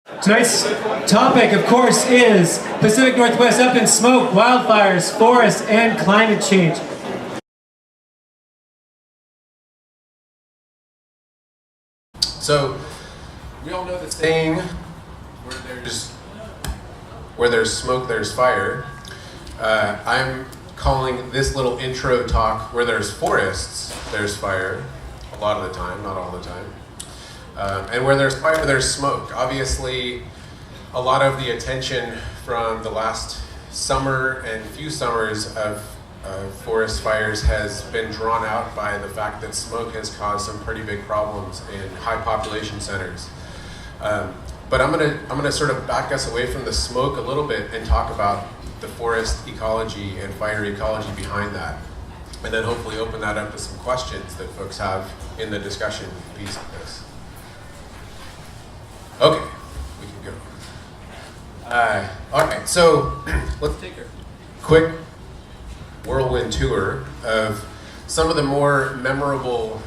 Tonight's topic, of course, is Pacific Northwest up in smoke, wildfires, forests, and climate change. So, we all know the saying, where there's smoke, there's fire. I'm calling this little intro talk, where there's forests, there's fire, a lot of the time, not all the time. And where there's fire, there's smoke. Obviously, a lot of the attention from the last summer and few summers of forest fires has been drawn out by the fact that smoke has caused some pretty big problems in high population centers. But I'm gonna sort of back us away from the smoke a little bit and talk about the forest ecology and fire ecology behind that, and then hopefully open that up to some questions that folks have in the discussion piece of this. Okay, we can go. All right, so let's take a quick whirlwind tour of some of the more memorable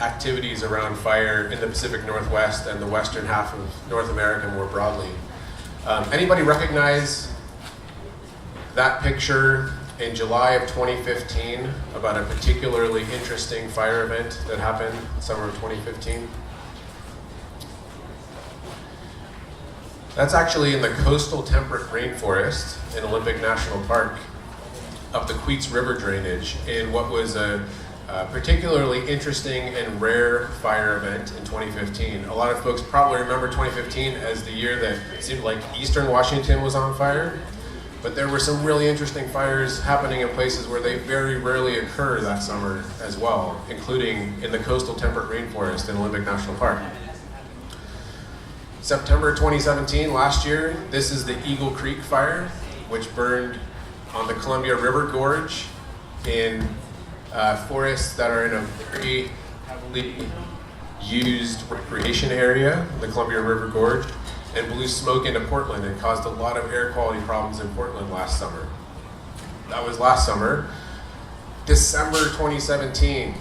activities around fire in the Pacific Northwest and the western half of North America more broadly. Anybody recognize that picture in July of 2015 about a particularly interesting fire event that happened summer of 2015? That's actually in the coastal temperate rainforest in Olympic National Park up the Queets River drainage in what was a particularly interesting and rare fire event in 2015. A lot of folks probably remember 2015 as the year that it seemed like eastern Washington was on fire, but there were some really interesting fires happening in places where they very rarely occur that summer as well, including in the coastal temperate rainforest in Olympic National Park. September 2017, last year, this is the Eagle Creek fire, which burned on the Columbia River Gorge in forests that are in a very heavily used recreation area, the Columbia River Gorge, and blew smoke into Portland and caused a lot of air quality problems in Portland last summer. That was last summer. December 2017,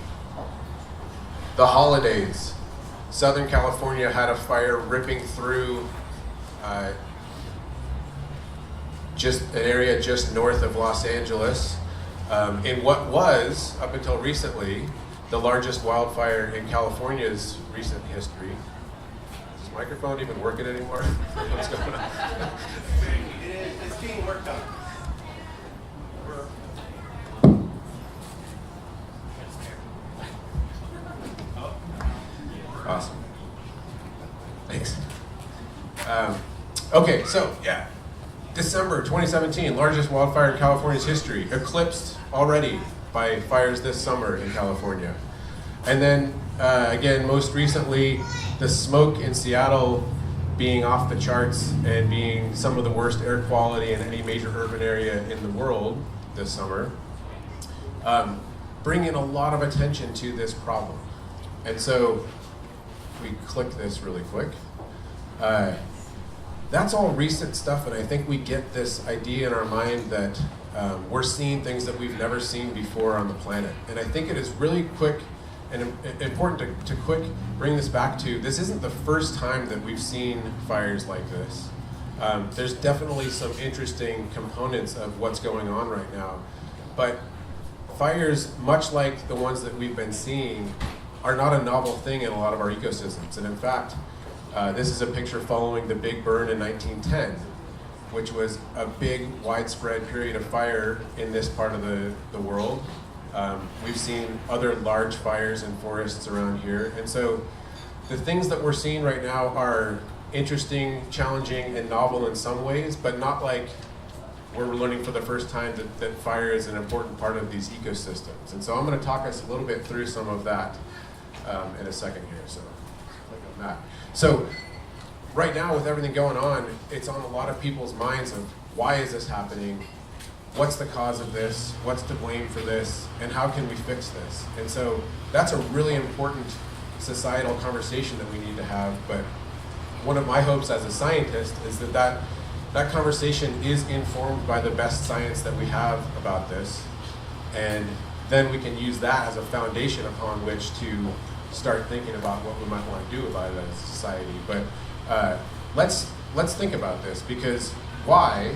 the holidays. Southern California had a fire ripping through just an area just north of Los Angeles in what was, up until recently, the largest wildfire in California's recent history. Is this microphone even working anymore? What's going on? It's being worked on. Awesome. Thanks. Okay, so yeah, December 2017, largest wildfire in California's history, eclipsed already by fires this summer in California. And then again, most recently, the smoke in Seattle being off the charts and being some of the worst air quality in any major urban area in the world this summer, bringing a lot of attention to this problem. And so, we click this really quick. That's all recent stuff, and I think we get this idea in our mind that we're seeing things that we've never seen before on the planet. And I think it is really quick and important to quick bring this back to, this isn't the first time that we've seen fires like this. There's definitely some interesting components of what's going on right now. But fires, much like the ones that we've been seeing, are not a novel thing in a lot of our ecosystems. And in fact, this is a picture following the Big Burn in 1910, which was a big, widespread period of fire in this part of the world. We've seen other large fires in forests around here. And so the things that we're seeing right now are interesting, challenging, and novel in some ways, but not like we're learning for the first time that fire is an important part of these ecosystems. And so I'm going to talk us a little bit through some of that in a second here. So click on that. So right now, with everything going on, it's on a lot of people's minds of why is this happening? What's the cause of this? What's to blame for this? And how can we fix this? And so that's a really important societal conversation that we need to have. But one of my hopes as a scientist is that conversation is informed by the best science that we have about this. And then we can use that as a foundation upon which to start thinking about what we might want to do about it as a society. But let's let's think about this, because why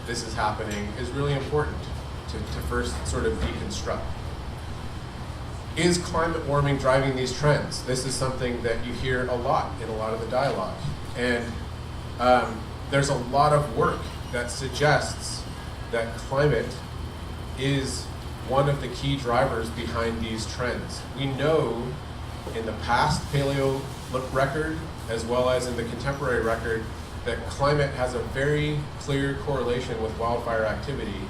this is happening is really important to first sort of deconstruct. Is climate warming driving these trends? This is something that you hear a lot in a lot of the dialogue. And there's a lot of work that suggests that climate is one of the key drivers behind these trends. We know in the past paleo record, as well as in the contemporary record, that climate has a very clear correlation with wildfire activity.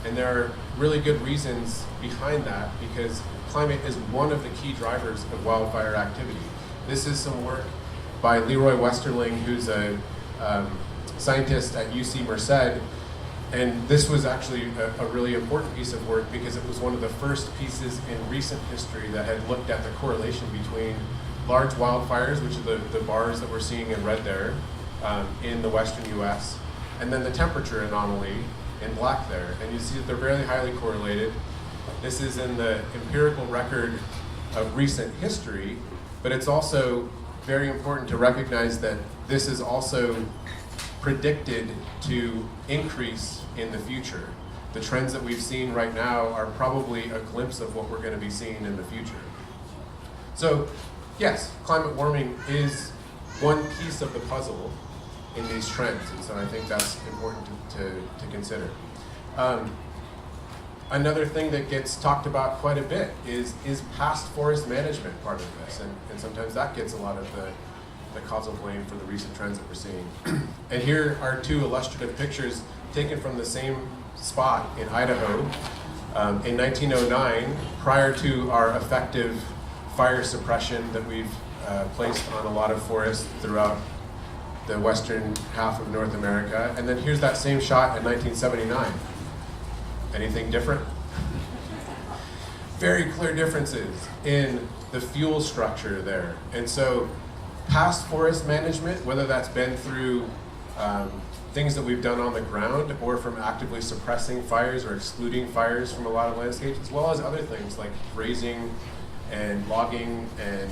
And there are really good reasons behind that, because climate is one of the key drivers of wildfire activity. This is some work by Leroy Westerling, who's a scientist at UC Merced. And this was actually a really important piece of work, because it was one of the first pieces in recent history that had looked at the correlation between large wildfires, which are the bars that we're seeing in red there, in the western US, and then the temperature anomaly in black there. And you see that they're very highly correlated. This is in the empirical record of recent history, but it's also very important to recognize that this is also predicted to increase in the future. The trends that we've seen right now are probably a glimpse of what we're going to be seeing in the future. So, yes, climate warming is one piece of the puzzle in these trends, and so I think that's important to consider. Another thing that gets talked about quite a bit is past forest management part of this, and sometimes that gets a lot of the causal blame for the recent trends that we're seeing. And here are two illustrative pictures taken from the same spot in Idaho in 1909, prior to our effective fire suppression that we've placed on a lot of forests throughout the western half of North America. And then here's that same shot in 1979. Anything different? Very clear differences in the fuel structure there. And so past forest management, whether that's been through things that we've done on the ground or from actively suppressing fires or excluding fires from a lot of landscapes, as well as other things like grazing and logging and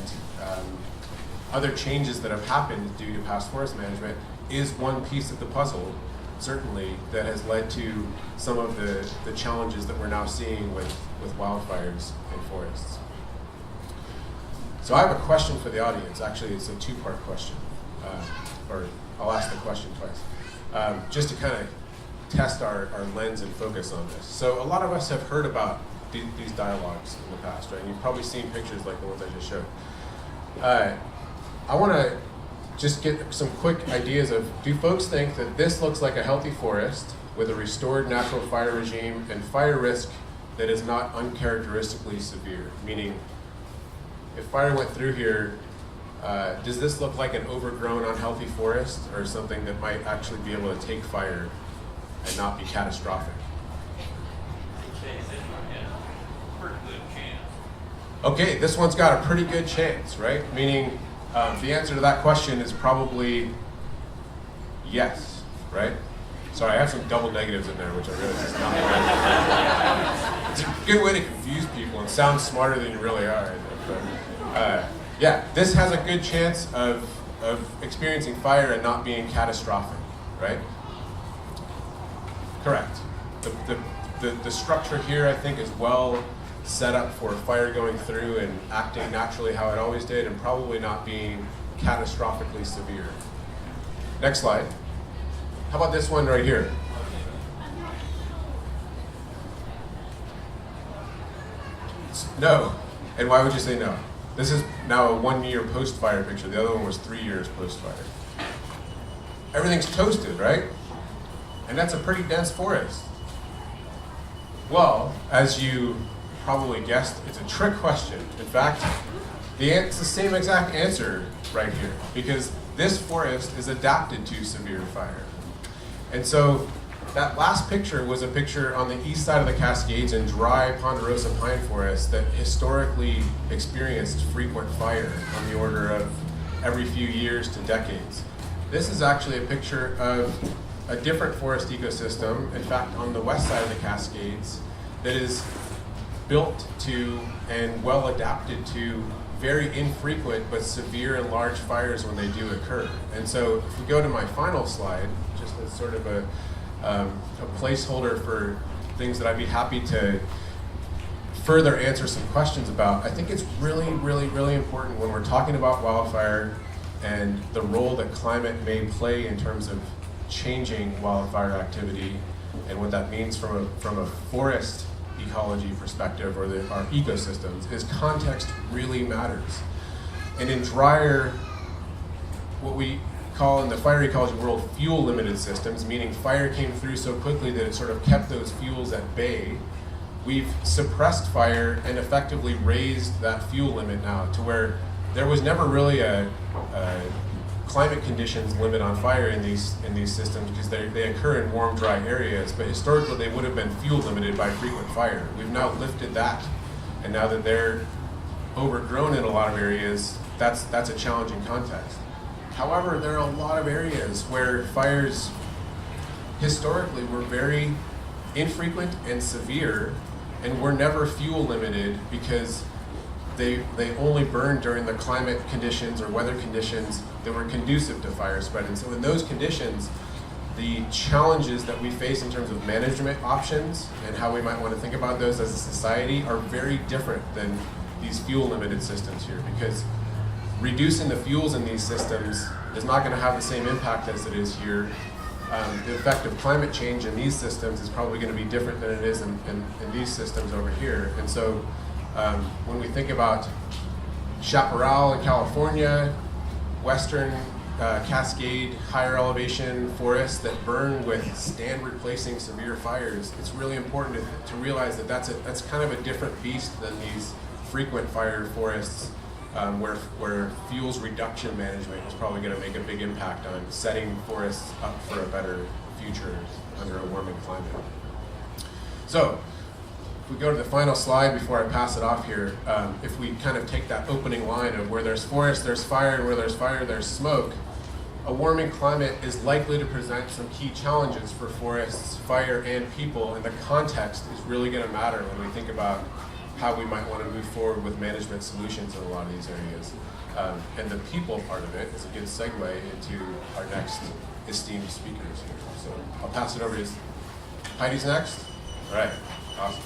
other changes that have happened due to past forest management, is one piece of the puzzle, certainly, that has led to some of the challenges that we're now seeing with wildfires in forests. So I have a question for the audience. Actually, it's a two-part question, or I'll ask the question twice, just to kind of test our lens and focus on this. So a lot of us have heard about these dialogues in the past, right? And you've probably seen pictures like the ones I just showed. I want to just get some quick ideas of, do folks think that this looks like a healthy forest with a restored natural fire regime and fire risk that is not uncharacteristically severe? Meaning, if fire went through here, does this look like an overgrown, unhealthy forest, or something that might actually be able to take fire and not be catastrophic? Okay, this one's got a pretty good chance, right? Meaning, the answer to that question is probably yes, right? Sorry, I have some double negatives in there, which I realize is not right. It's a good way to confuse people and sound smarter than you really are. But, yeah, this has a good chance of experiencing fire and not being catastrophic, right? Correct. The structure here, I think, is well set up for fire going through and acting naturally how it always did, and probably not being catastrophically severe. Next slide. How about this one right here? No. And why would you say no? This is now a 1 year post-fire picture. The other one was 3 years post-fire. Everything's toasted, right? And that's a pretty dense forest. Well, as you probably guessed, it's a trick question. In fact, it's the same exact answer right here, because this forest is adapted to severe fire. And so that last picture was a picture on the east side of the Cascades in dry ponderosa pine forest that historically experienced frequent fire on the order of every few years to decades. This is actually a picture of a different forest ecosystem, in fact, on the west side of the Cascades, that is built to and well adapted to very infrequent but severe and large fires when they do occur. And so if we go to my final slide, just as sort of a placeholder for things that I'd be happy to further answer some questions about, I think it's really, really, really important when we're talking about wildfire and the role that climate may play in terms of changing wildfire activity and what that means from a forest ecology perspective, or our ecosystems, is context really matters. And in drier, what we call in the fire ecology world fuel limited systems, meaning fire came through so quickly that it sort of kept those fuels at bay, we've suppressed fire and effectively raised that fuel limit now to where there was never really a climate conditions limit on fire in these systems, because they occur in warm, dry areas, but historically they would have been fuel limited by frequent fire. We've now lifted that, and now that they're overgrown in a lot of areas, that's a challenging context. However, there are a lot of areas where fires historically were very infrequent and severe, and were never fuel limited because they only burned during the climate conditions or weather conditions that were conducive to fire spread. And so in those conditions, the challenges that we face in terms of management options and how we might want to think about those as a society are very different than these fuel limited systems here, because reducing the fuels in these systems is not going to have the same impact as it is here. The effect of climate change in these systems is probably going to be different than it is in these systems over here. And so when we think about chaparral in California, western Cascade, higher elevation forests that burn with stand replacing severe fires, it's really important to realize that that's kind of a different beast than these frequent fire forests, where fuels reduction management is probably going to make a big impact on setting forests up for a better future under a warming climate. So, if we go to the final slide before I pass it off here, if we kind of take that opening line of where there's forest, there's fire, and where there's fire, there's smoke, a warming climate is likely to present some key challenges for forests, fire, and people, and the context is really going to matter when we think about how we might want to move forward with management solutions in a lot of these areas. And the people part of it is a good segue into our next esteemed speakers here. So I'll pass it over to Heidi's next. All right, awesome.